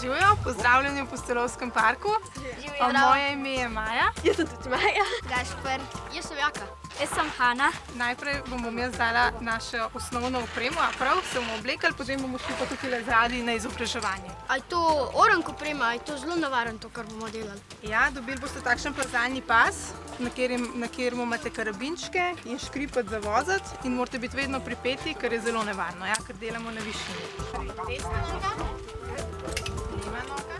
Živijo, pozdravljeni v Pustolovskem parku. Moje ime je Maja. Jaz sem tudi Maja. Gašper. Jaz sem Jaka. Jaz sem Hana. Najprej bom jaz dala našo osnovno opremo, a prav se bomo oblekali, potem bomo šli pa tukaj zadaj na izobraževanje. A je to orank oprema, a je to zelo navaren to, kar bomo delali? Ja, dobili boste takšen plezalni pas, na katerem imate karabinčke in škripec za voziti in morate biti vedno pripeti, ker je zelo nevarno, ja, ker delamo na višini. Desna noga, leva noga.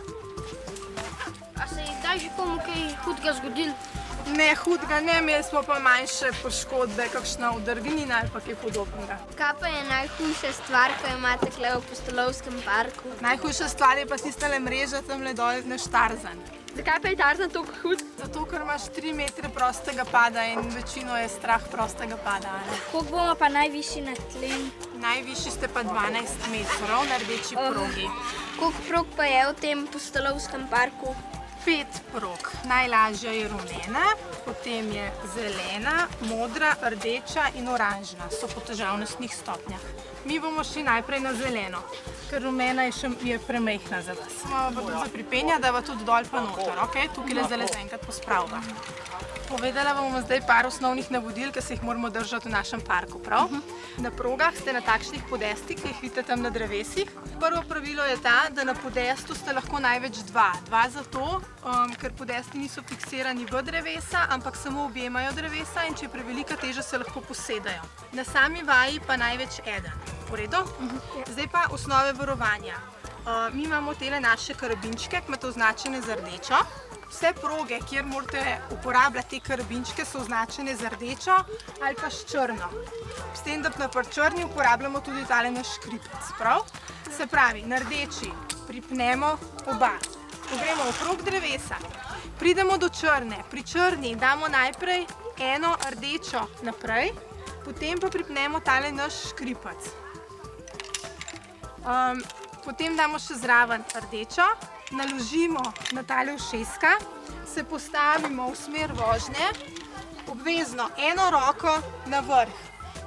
A se je kdaj že komu kaj hudega zgodilo? Ne, hudega ne, imeli smo pa manjše poškodbe, kakšna udrgnina ali pa kaj podobnega. Kaj pa je najhujša stvar, ko imate tukaj v Pustolovskem parku? Najhujša stvar je pa tistale mreža tamle dol na Tarzan. Zakaj pa je Tarzan toliko hud? Zato, ker imaš 3 metre prostega pada in večino je strah prostega pada. Koliko bomo pa najvišji na tlem? Najvišji ste pa 12 metrov na rdeči progi. Koliko prog pa je v tem Pustolovskem parku? 5 prog. Najlažja je rumena, potem je zelena, modra, rdeča in oranžna. So po težavnostnih stopnjah. Mi bomo šli najprej na zeleno, ker rumena je premajhna za vas. Imamo pa tudi za pripenja, da bo tudi dol pa noter, ok? Tukaj le zdaj enkrat pospravila. Povedala bomo zdaj par osnovnih navodil, ki se jih moramo držati v našem parku, prav? Na progah ste na takšnih podestih, ki jih vidite tam na drevesih. Prvo pravilo je ta, da na podestu ste lahko največ dva. Dva zato, ker podesti niso fiksirani v drevesa, ampak samo objemajo drevesa in če je prevelika teža, se lahko posedajo. Na sami vaji pa največ eden. V redu? Zdaj pa osnove varovanja. Mi imamo tele naše karabinčke, ki imate označene z rdečo. Vse proge, kjer morate uporabljati te karabinčke, so označene z rdečo ali pa s črno. S tem, da na črni uporabljamo tudi tale naš škripec, prav? Se pravi, na rdeči pripnemo oba. Gremo okrog drevesa, pridemo do črne. Pri črni damo najprej eno rdečo naprej, potem pa pripnemo tale naš škripec. Potem damo še zraven rdečo, naložimo na tale ušeska, se postavimo v smer vožnje, obvezno eno roko na vrh.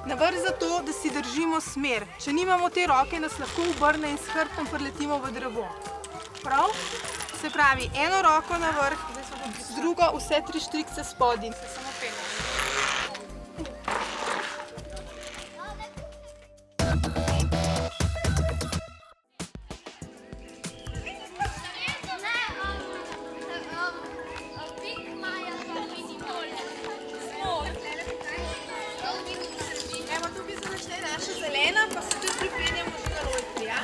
Na vrh zato, da si držimo smer. Če nimamo te roke, nas lahko obrne in s hrbtom priletimo v drevo. Prav? Se pravi, eno roko na vrh, z drugo vse 3 štrikce spodaj. Se samo penjamo. Naša zelena, pa se tudi pripenjamo že na lojci, ja?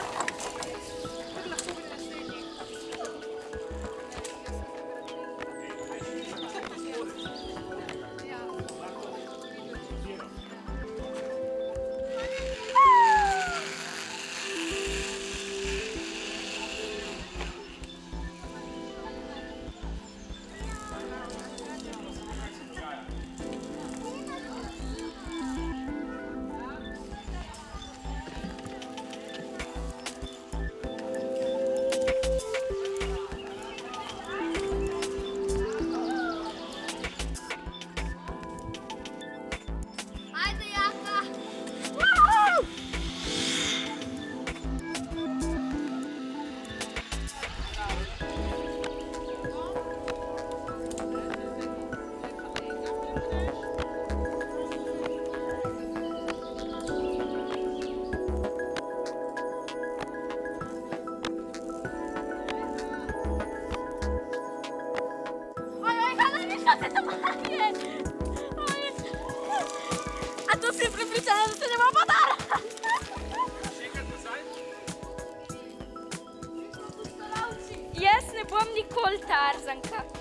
A to si pripričana, da se ne bo podala? Jaz ne bom nikoli Tarzanka.